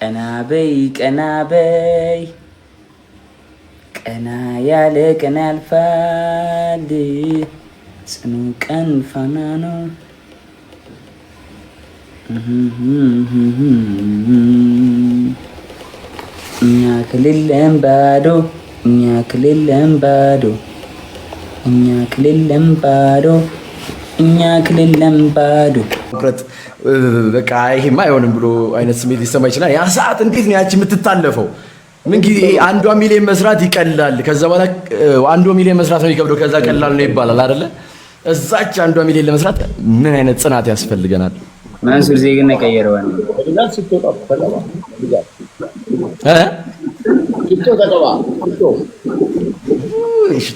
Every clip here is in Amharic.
ቀና በይ ቀና ያለ ቀን ያልፋል ጽኑ ቀን ፋና ነው እኛ ክልልም ባዶ በቃ ይሄማ አይሆንም ብሎ አይነት ስሜት ሊሰማ ይችላል። ያ ሰዓት እንዴት ነው ያቺ የምትታለፈው? ምን ጊዜ አንዷ ሚሊዮን መስራት ይቀላል፣ ከዛ በኋላ አንዷ ሚሊዮን መስራት ነው ይከብደው፣ ከዛ ቀላል ነው ይባላል አይደለ? እዛች አንዷ ሚሊዮን ለመስራት ምን አይነት ጽናት ያስፈልገናል? መንሱር ዜግነት ቀየረዋል።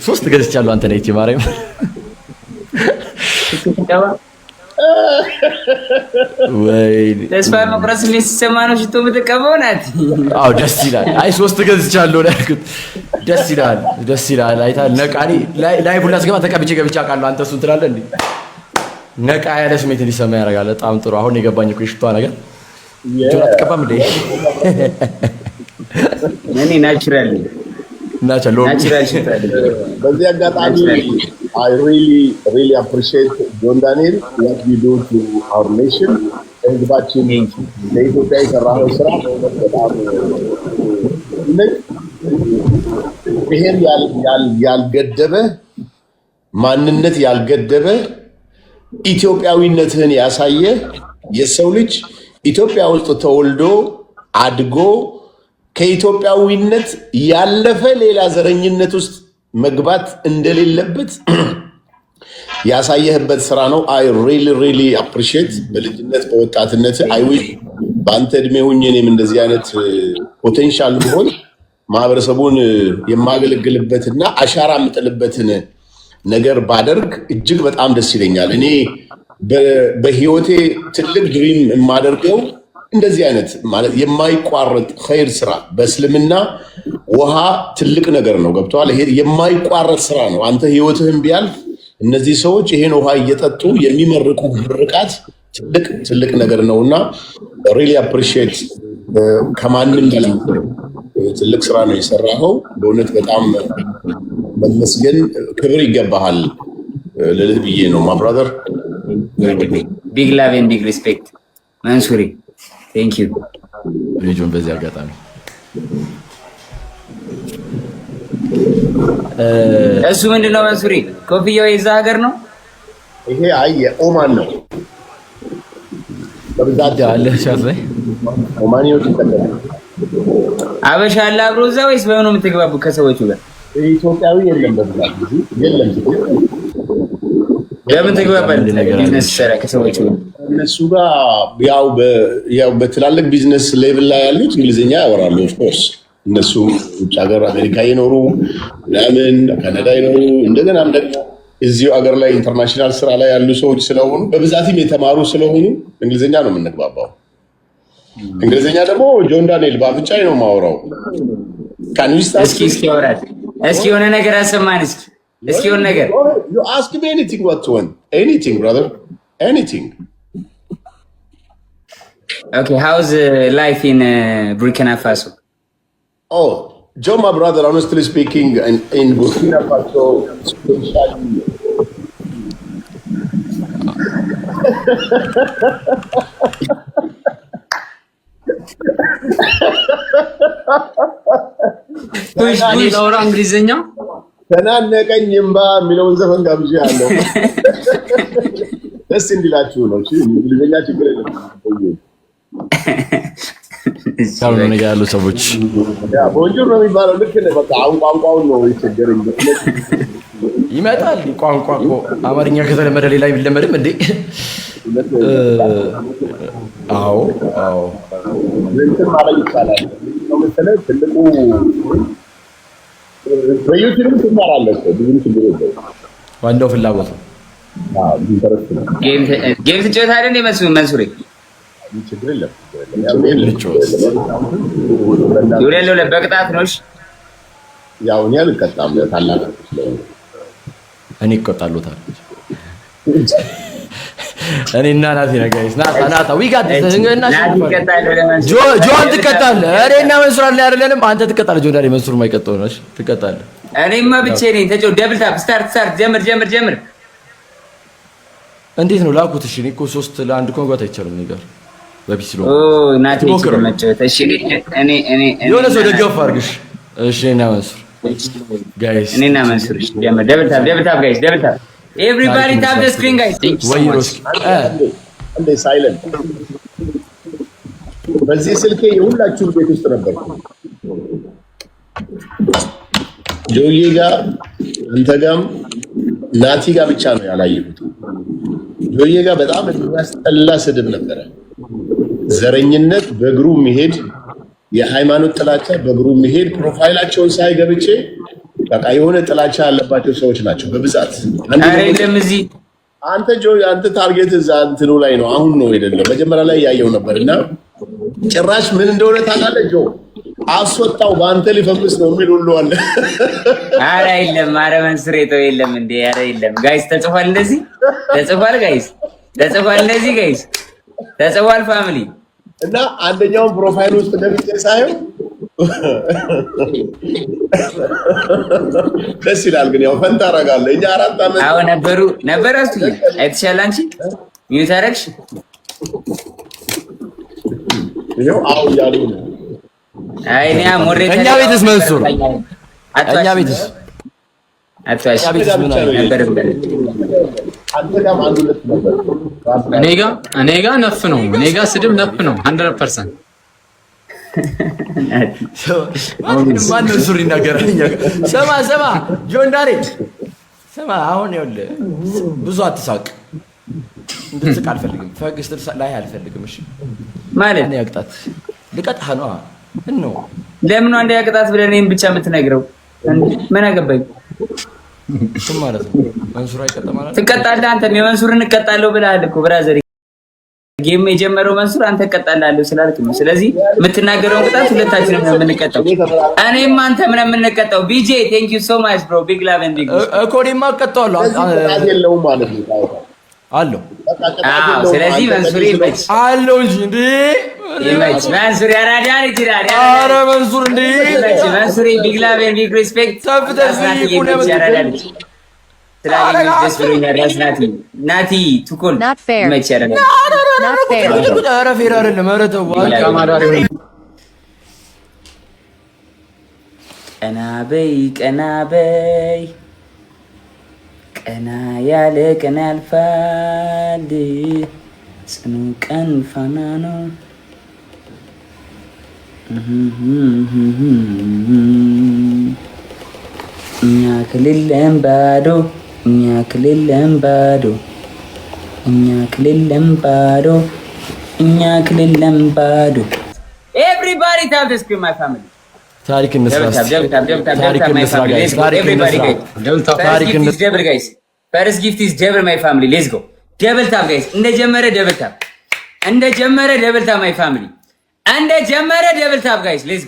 ሶስት ገዝቻለሁ። አንተ ነህ ማርያም ወይ ተስፋ መቁረጥ ሲሰማ ነው ሽቶ የምትቀበው ናት። አዎ ደስ ይላል። አይ ሶስት ገዝቻለሁ ነው ያልኩት። ደስ ይላል። አይታል ነቃኒ ላይ ሁላ ስገባ ተቀብቼ ገብቻ አውቃለሁ። አንተ እሱን ትላለህ እንዴ? ነቃ ያለ ስሜት እንዲሰማ ያደርጋል። በጣም ጥሩ። አሁን የገባኝ እኮ የሽቷ ነገር ጆሮ አትቀባም እንዴ? እኔ ናቹራል ሽታ። በዚህ አጋጣሚ I really appreciate John Daniel what you do to our nation. ህዝባችን ለኢትዮጵያ የሰራው ስራ በጣም ብሔር ያልገደበ ማንነት ያልገደበ ኢትዮጵያዊነትን ያሳየ የሰው ልጅ ኢትዮጵያ ውስጥ ተወልዶ አድጎ ከኢትዮጵያዊነት ያለፈ ሌላ ዘረኝነት ውስጥ መግባት እንደሌለበት ያሳየህበት ስራ ነው። I really appreciate በልጅነት በወጣትነት I wish በአንተ እድሜ ሆኜ እኔም እንደዚህ አይነት ፖቴንሻል ቢሆን ማህበረሰቡን የማገለግልበትና አሻራ የምጥልበትን ነገር ባደርግ እጅግ በጣም ደስ ይለኛል። እኔ በህይወቴ ትልቅ ድሪም የማደርገው እንደዚህ አይነት ማለት የማይቋረጥ ኸይር ስራ በእስልምና ውሃ ትልቅ ነገር ነው። ገብቷል? ይሄ የማይቋረጥ ስራ ነው። አንተ ህይወትህን ቢያልፍ እነዚህ ሰዎች ይሄን ውሃ እየጠጡ የሚመርቁ ምርቃት ትልቅ ነገር ነውና ሪሊ አፕሪሺየት ከማንም በላይ ትልቅ ስራ ነው የሰራኸው። በእውነት በጣም መመስገን ክብር ይገባሃል ልልህ ብዬ ነው። ማ ብራዘር ቢግ ላቭ ኤንድ ቢግ ሪስፔክት መንሱሪ ቴንክ ዩ ልጁን በዚህ አጋጣሚ እሱ ምንድነው መንሱሪ ኮፍያው የዛ ሀገር ነው? ይሄ አይ ኦማን ነው በብዛት ያለ ሻት ላይ ኦማኒዎች ይተከላል። አበሻ አለ አብሮ እዛ ወይስ በምን ነው የምትግባቡ ከሰዎቹ ጋር? ኢትዮጵያዊ የለም በብዛት የለም። ለምን ትግባባለህ? ቢዝነስ ሰራ ከሰዎቹ ጋር እነሱ ጋር ያው በትላልቅ ቢዝነስ ሌቭል ላይ ያሉት እንግሊዝኛ ያወራሉ። ኦፍ ኮርስ እነሱ ውጭ ሀገር አሜሪካ ይኖሩ ለምን ካናዳ ይኖሩ እንደገናም ደግሞ እዚሁ ሀገር ላይ ኢንተርናሽናል ስራ ላይ ያሉ ሰዎች ስለሆኑ በብዛትም የተማሩ ስለሆኑ እንግሊዝኛ ነው የምንግባባው። እንግሊዝኛ ደግሞ ጆን ዳንኤል በአፍንጫዬ ነው የማወራው። እስኪ ወራት እስኪ የሆነ ነገር አሰማን። እስኪ የሆነ ነገር you ask me anything what you want, anything brother, anything. Okay, how's life in Burkina Faso? Oh, Joe, my brother, honestly speaking, in Burkina Faso, especially. ላውራ እንግሊዝኛ ተናነቀኝ እምባ የሚለውን ዘፈን ጋብዣ ያለው ደስ እንዲላችሁ ነው። እሺ እንግሊዝኛ ችግር የለም። ካልሆነ ነገር ያሉ ሰዎች ቦንጆር ነው የሚባለው። ልክ ነህ። በቃ አሁን ቋንቋውን ነው የቸገረኝ። ይመጣል ቋንቋ እኮ አማርኛ ከተለመደ ሌላ የሚለመድም እንዴ? አዎ እንትን ማለት ይቻላል ነው መሰለህ። ትልቁ በዩቲዩብ ትማራለህ፣ ብዙም ችግር የለውም። ዋናው ፍላጎት ነው። ኢንተረስት ነው። ጌም ትጫወታለህ እንዴ መንሱሪ? ችግር የለም። ይውላል በቅጣት ነው። እሺ ያው እኔ አልቀጣም። ታላቅ ስለሆነ እኔ እቆጣለሁ። እኔና ናቲ ነው ጋይስ። ናታ ዊጋት እና ጆን ትቀጣለህ። እኔና መንሱር አለ አይደለንም? አንተ ትቀጣለህ። ጆን ዳሪ መንሱር የማይቀጣው ነሽ ትቀጣለህ። እኔማ ብቻዬን ነኝ። ተጨው ደብል ታፕ ስታርት ጀምር። እንዴት ነው ላኩት? እሺ እኔ እኮ 3-1 እኮ መግባት አይቻልም እኔ ጋር በፒሲ ነው። ናቲ መጫወት። እሺ እኔ የሆነ ሰው ደገፍ አድርግሽ። እሺ እኔና መንሱር ጋይስ፣ እኔና መንሱር እሺ ጀምር። ደብል ታፕ ጋይስ፣ ደብል ታፕ ኤቭሪባዲ ታፕ ዘ ስክሪን ጋይስ። እንደ ሳይለንት በዚህ ስልኬ የሁላችሁም ቤት ውስጥ ነበር። ጆዬ ጋር አንተ ጋም ናቲ ጋር ብቻ ነው ያላየሁት። ጆዬ ጋር በጣም የሚያስጠላ ስድብ ነበረ። ዘረኝነት በእግሩ የሚሄድ የሃይማኖት ጥላቻ በእግሩ የሚሄድ ፕሮፋይላቸውን ሳይገብቼ በቃ የሆነ ጥላቻ ያለባቸው ሰዎች ናቸው በብዛት። አንተ ጆ አንተ ታርጌት እዛ እንትኑ ላይ ነው አሁን ነው አይደለም መጀመሪያ ላይ ያየው ነበርና ጭራሽ ምን እንደሆነ ታውቃለህ ጆ? አስወጣው በአንተ ሊፈምስ ነው የሚል ሁሉ አለ። ኧረ የለም፣ ኧረ መንሱሬ ተው የለም እንዴ! ኧረ የለም ጋይስ፣ ተጽፏል እንደዚህ ተጽፏል ጋይስ፣ ተጽፏል እንደዚህ ጋይስ፣ ተጽፏል ፋሚሊ። እና አንደኛውን ፕሮፋይል ውስጥ ገብቼ ሳየው ደስ ይላል። ግን ያው ፈንታ አደርጋለሁ እኛ 4 ዓመት አዎ ነበሩ እስቲ አይተሻል አንቺ ሚዩት አደረግሽ ይኸው አው ያሉ ነው። አይ እኛ ሞሬት እኛ ቤትስ መንሱር እኛ ቤትስ አጥቷሽ ነበር። እኔ ጋ ነፍ ነው። እኔ ጋ ስድብ ነፍ ነው 100%። ማነው ሱሪ ይናገራል? ሰማ ጆን ዳሬ ሰማ። አሁን ይኸውልህ ብዙ አትሳቅ፣ እንድትስቅ አልፈልግም። ፈግስ ላይ አልፈልግም። እሺ ማለት እኔ ያቅጣት ልቀጣህ ነው ነው። ለምን አንዴ ያቅጣት ብለህ እኔን ብቻ የምትነግረው? ምን አገባኝ ማለት ነው። መንሱር አይቀጣ ማለት ትቀጣለህ አንተ። የመንሱርን እቀጣለሁ ብለሃል እኮ ብራዘር። ጌም የጀመረው መንሱር አንተ እቀጣላለሁ ስላልክ ነው። ስለዚህ የምትናገረውን ቅጣት ሁለታችንም ነው የምንቀጣው። እኔም አንተ ምን የምንቀጣው? ቢጄ ቴንክ ዩ ሶ ማች ብሮ ቢግ ላቭ ኤንድ ቢግ እኮ እኔማ እቀጣዋለሁ የለውም ማለት ነው አለው። አዎ ስለዚህ መንሱር ይመች አለው እንጂ እንዴ ይመች። መንሱር ያራዳን ይችላል። ኧረ መንሱር እንዴ ይመች። መንሱር ቢግ ላቭ ኤንድ ቢግ ሪስፔክት ደስ ብሎኛል። ናቲ ቱኮል ይመች ያራዳል። ኧረ ፌር አይደለም። ኧረ ተው ቀና በይ ቀና በይ ቀና ያለ ቀና ያልፋል፣ ጽኑ ቀን ፋና ነው። እኛ ክልለን ባዶ፣ እኛ ክልለን ባዶ፣ እኛ ክልለን ባዶ፣ እኛ ክልለን ባዶ። ኤቭሪባዲ ታፕ ዘ ስክሪን ማይ ፋሚሊ። ታሪክ እንስራ። ፈርስት ጊፍት ኢዝ ደብል ማይ ፋሚሊ። ሌትስ ጎ ደብል ታፕ ጋይስ። እንደጀመረ ደብል ታፕ ማይ ፋሚሊ። እንደጀመረ ደብል ታፕ ጋይስ። ሌትስ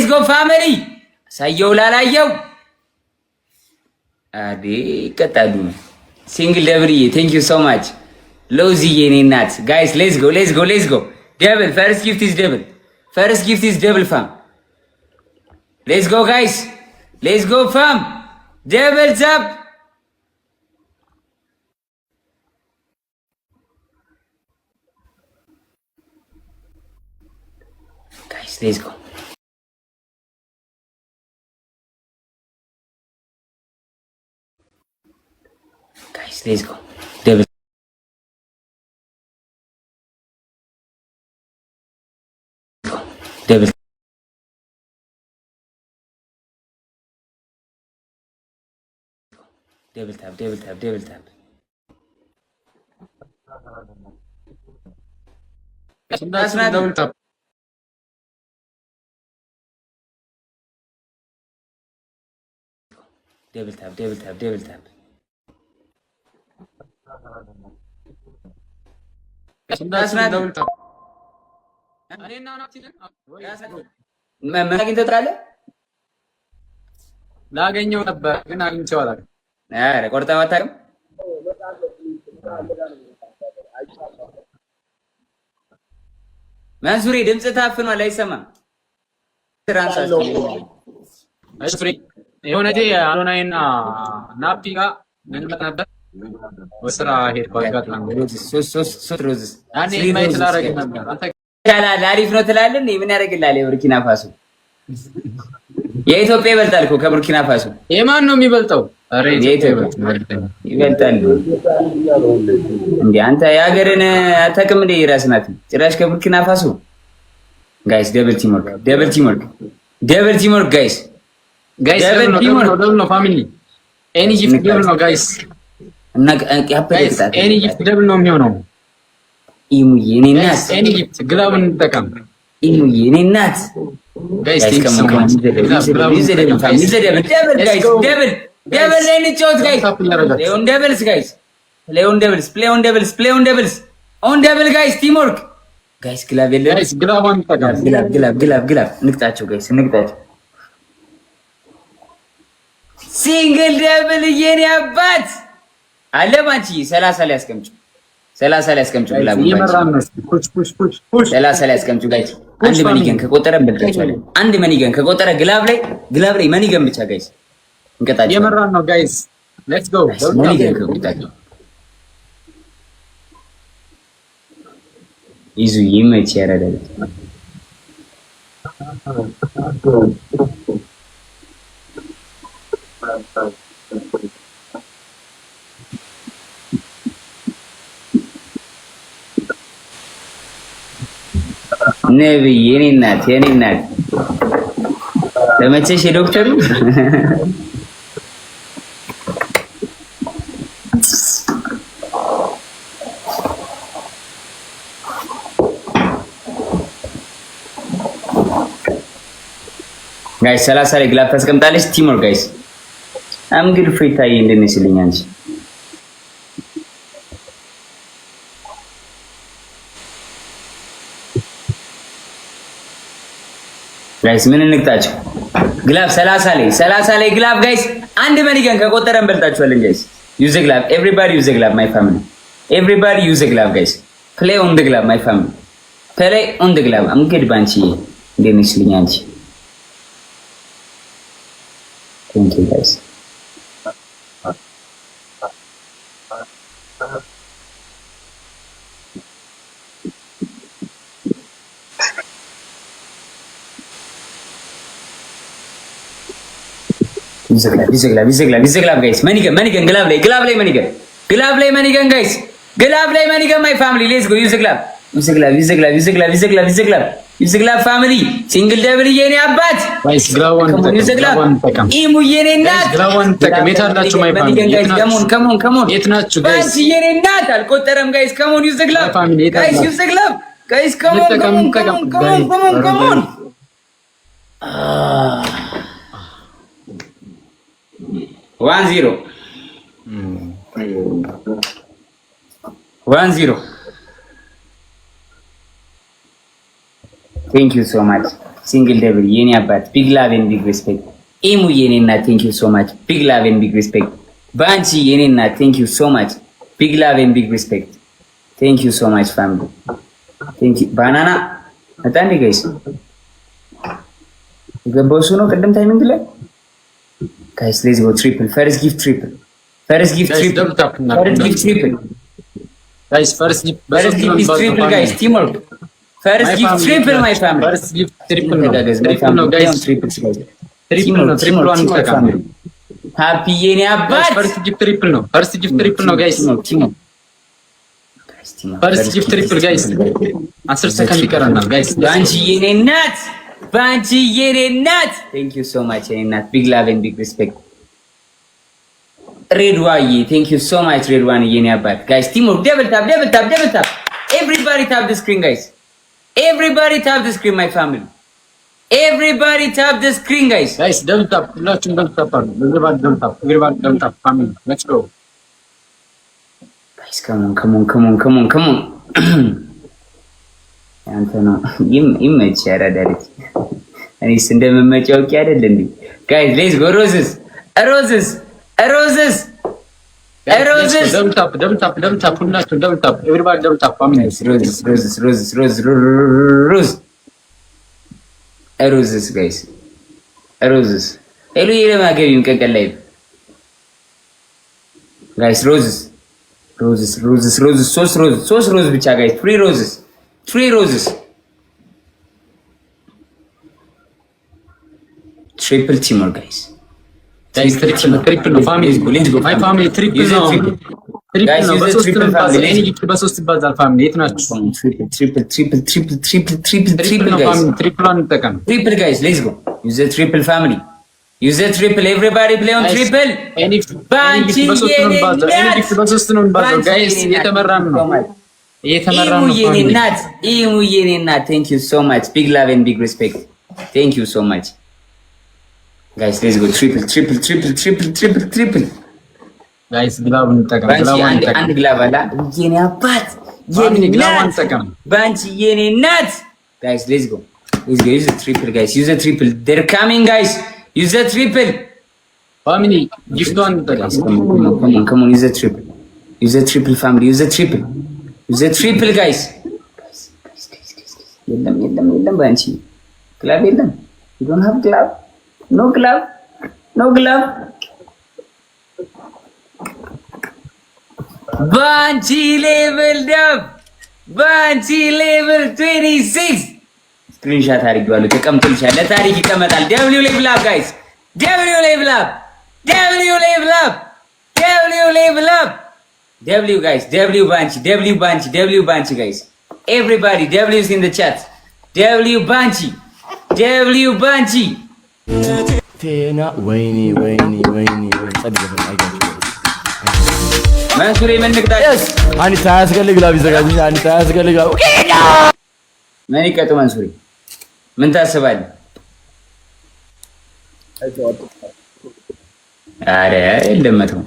ጎ ፋሚሊ። ሳየው ላላየው አዴ ይቀጣሉ ነው። ሲንግል ደብልዬ ቴንክ ዩ ሶ ማች ሎዚዬ የኔ እናት ጋይስ። ሌትስ ጎ ደብል ፈርስት ጊፍት ኢዝ ደብል ፋም። ሌትስ ጎ ጋይስ፣ ሌትስ ጎ ፋም። ደብል ታፕ ጋይስ፣ ሌትስ ጎ ጋይስ፣ ሌትስ ጎ ደብል ደብል ታፕ ምን አግኝተህ ትላለህ? ላገኘው ነበር ግን አግኝቼው አላውቅም። ኧረ ቆርጠህ አታውቅም? መንሱሬ ድምጽ ታፍኗል፣ አይሰማም። ፍሬ የሆነ ጊዜ አዶናይና ናፒ ጋር እንመጣ ነበር። ወስራ ሄድ ባጋት ነው ሶስት ሮዝስ ያኔ ማይት ላረግ ነበር። አንተ ይቻላል አሪፍ ነው ትላለህ። ምን ያደርግልሃል? የቡርኪና ፋሶ የኢትዮጵያ ይበልጣል እኮ ከቡርኪና ፋሶ። የማን ነው የሚበልጠው? አረ የኢትዮጵያ ይበልጣል እንዴ? አንተ የሀገርን አታውቅም እንዴ? የራስህ ናት ጭራሽ ከቡርኪና ፋሶ። ጋይስ ደብል ቲም ወርክ፣ ደብል ቲም ወርክ፣ ደብል ቲም ወርክ ጋይስ፣ ደብል ነው ፋሚሊ። ኤኒ ጊፍት ደብል ነው ጋይስ እና ያበለጣ ኤኒ ጊፍት ደብል ነው የሚሆነው። ኢሙዬ እኔ ናት ኤኒ ጊፍት ግላብን እንጠቀም። ኢሙዬ እኔ ናት ጋይስ ደብል ላይ እንጫወት ጋይስ። ሌኦን ደብልስ ጋይስ፣ ሌኦን ደብልስ፣ ፕሌይ ኦን ደብልስ፣ ፕሌይ ኦን ደብልስ፣ ኦን ደብል ጋይስ። ቲም ወርክ ጋይስ። ግላብ የለም ጋይስ፣ ግላብን እንጠቀም። ግላብ እንቅጣቸው ጋይስ፣ እንቅጣቸው። ሲንግል ደብል የኔ አባት አለ ባንቺ 30 ላይ አስቀምጪው፣ 30 ላይ አስቀምጪው። ግላብ ፑሽ 30 ላይ አስቀምጪው ጋይስ። አንድ መኒገን ከቆጠረ እንበልጣቸዋለን። አንድ መኒገን ከቆጠረ ግላብ ላይ መኒገን ብቻ ጋይስ እንቀጣቸው። የመራን ነው ጋይስ፣ ሌትስ ጎ። መኒገን ከቆጠረ ይዙ ይመች ያረዳል። ነብይ የኔ እናት ተመቸሽ? የዶክተሩ ጋይስ 30 ላይ ግላብ ታስቀምጣለች። ቲሞር ጋይስ አምግል ፍሪታይ እንደነስልኝ አንቺ ጋይስ ምን እንቅጣቸው? ግላብ 30 ላይ ግላብ ጋይስ። አንድ መኒገን ከቆጠረ እንበልጣቸዋለን ጋይስ። ዩዝ ግላብ ኤቭሪባዲ ዩዝ ግላብ ማይ ፋሚሊ ኤቭሪባዲ ዩዝ ግላብ ጋይስ። ፕሌይ ኦን ድ ግላብ ማይ ፋሚሊ ፕሌይ ኦን ድ ግላብ። አምግል ባንቺ እንደነስልኝ አንቺ ቴንክ ዩ ጋይስ። ይዘግላብ ጋይስ። መኒገን ግላብ ላይ መኒገን ጋይስ። ግላብ ላይ መኒገን ማይ ፋሚሊ ሌትስ ጎ። ይዘግላብ ፋሚሊ ሲንግል ደብል የኔ አባት ጋይስ። ግላዋን ተጠቀም። ኢሙ የኔ እናት ግላዋን ተጠቀም። የት አላችሁ ማይ ፋሚሊ? ከሞን የት ናችሁ ጋይስ? ባንቺ የኔ እናት አልቆጠረም ጋይስ። ከሞን ይዘግላብ ጋይስ። ይዘግላብ ጋይስ። ከሞን 1-0 ቴንክ ዩ ሶ ማች ሲንግል ደብል የኔ አባት ቢግ ላቭ ኤንድ ቢግ ሪስፔክት። ኢሙ የኔ እናት ቴንክ ዩ ሶ ማች ቢግ ላቭ ኤንድ ቢግ ሪስፔክት። ባንቺ የኔ እናት ቴንክ ዩ ሶ ማች ቢግ ላቭ ኤንድ ቢግ ሪስፔክት። ቴንክ ዩ ሶ ማች ፋሚሊ ቴንክ ዩ። ባናና መጣ እንዴ ጋይስ? የገባው እሱ ነው ቅድም ታይሚንግ ላይ ጋይስ። ሌትስ ጎ ትሪፕል ፈርስት ጊፍት ትሪፕል ጋይስ። ፈርስት ጊፍት ትሪፕል ጋይስ። ቲም ወርክ ፈርስት ጊፍት ትሪፕል ማይ ፋሚሊ ፈርስት ጊፍት ትሪፕል ነው ጋይስ። ትሪፕል ዋን ተጠቀም። ሃፒ የኔ አባት ፈርስት ጊፍት ትሪፕል ነው። ፈርስት ጊፍት ትሪፕል ነው ጋይስ። ፈርስት ጊፍት ትሪፕል ጋይስ። 10 ሰከንድ ይቀረናል ጋይስ። ባንቺ የኔ እናት ቴንክ ዩ ሶ ማች የኔ እናት ቢግ ላቭ ኤንድ ቢግ ሪስፔክት። ሬድዋዬ ቴንክ ዩ ሶ ማች ሬድዋን የኔ አባት ጋይስ። ቲም ወርክ ደብል ታፕ ኤቭሪባዲ ታፕ ድ ስክሪን ጋይስ። Everybody tap the screen, my family. Everybody tap the screen, guys. Guys, double tap. Let's double tap. Everybody double tap. Everybody double tap. Family, let's go. Guys, come on. አንተ ነው ይመች ያራዳሪ እኔስ እንደምመጪው አይደል እንዴ? ጋይስ ሌትስ ጎ ሮዝስ Roses. Double tap. Hullaችሁ double tap. Everybody double tap. Family. Roses, guys. Roses. Hello, you're my game. You can get live. Guys, roses. Sauce roses, bicha, guys. 3 roses. Triple teamer, guys. Guys, triple no family. Let's go. My family triple no. Guys, use the triple family. Any gift በሶስት ይባዛል family. የት ናችሁ? Triple, guys. Triple on ተቀም. Triple, guys. Let's go. Use the triple family. Use the triple. Everybody play on triple. Any gift በሶስት ነው ይባዛል. Guys, እየተመራን ነው. የኔ እናት. Thank you so much. Big love and big respect. Thank you so much. Guys, let's go. Triple. Guys, ግላብ እንጠቀም። አንድ ግላብ አላ የኔ አባት ባንቺ የኔ እናት። Guys, let's go. Use the triple, guys. Use the triple. They're coming, guys. Use the triple. Family, gift one እንጠቀም. Come on. Use the triple, family. Use the triple, guys. የለም ባንቺ ግላብ የለም. You don't have glove. No glove. Banchi leveled up. Banchi level 26. Screenshot አድርጌዋለሁ ተቀምጦልሻል። ለታሪክ ይቀመጣል። W level up, guys. W level up. W, guys. W Banchi, guys. Everybody, W is in the chat. W Banchi. ቴና ወይኔ መንሱሬ ምን ንቅጣ? አኒታ ያስገልግላ ቢዘጋጅ አኒታ ያስገልግላ ምን ይቀጡ? መንሱሬ ምን ታስባለህ? አረ የለመተው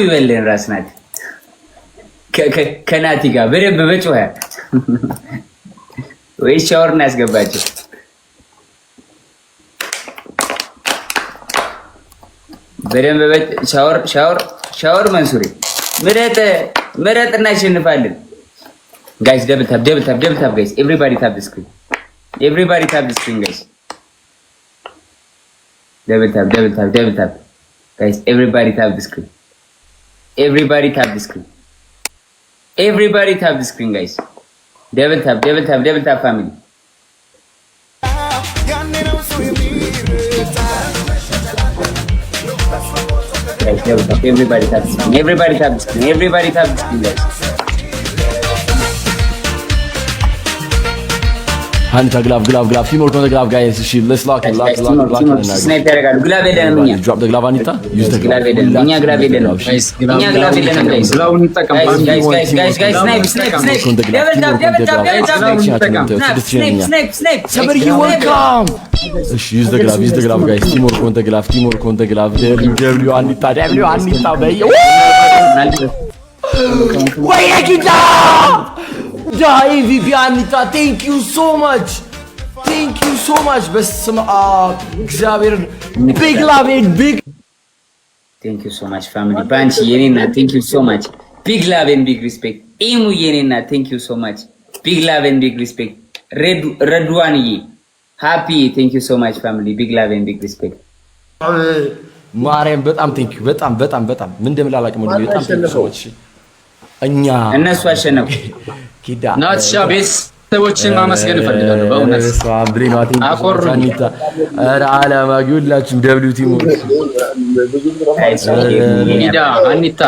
ይበልን ራስ ናት ከናቲ ጋር በደንብ በጮኸ ወይ ሻወር እናስገባቸው። በደንብ ሻወር መንሱሬ ምረጥ እናሸንፋለን። ጋይስ ደብል ታፕ ጋይስ ኤቭሪባዲ ታፕ ዘ ስክሪን ጋይስ ደብል ታፕ ጋይስ ኤቭሪባዲ ታፕ ዘ ስክሪን ጋይስ ደብል ታፕ ፋሚሊ Everybody tap the screen, guys. Hunter glove. Teamwork on the glove, guys. Let's lock it. Snipe ያደርጋሉ። ግላብ የለንም እኛ። Drop the glove, Anita. Use the glove. እኛ ግላብ የለንም። Guys, ግላቡን እንጠቀም። Guys, snipe. Double tap. Somebody welcome. Use the glove, guys. Teamwork on the glove. W Anita, baby. Wait, Akita! MVP Anita, thank you so much. በስመ አብ እግዚአብሔር big love and big thank you so much family. ባንቺ የኔና thank you so much. Big love and big respect. ኢሙ የኔና thank you so much. Big love and big respect. ረድዋንዬ happy thank you so much family. Big love and big respect. ማርያም በጣም thank you በጣም ምን እንደምላላቅ ነው በጣም thank you so much። እኛ እነሱ አሸነፉ። ኪዳ ናትሻ ቤተሰቦችን ማመስገን እፈልጋለሁ። በእውነት አቆርኒታ አላማ ሁላችሁም ደብሊው ቲም ኪዳ አኒታ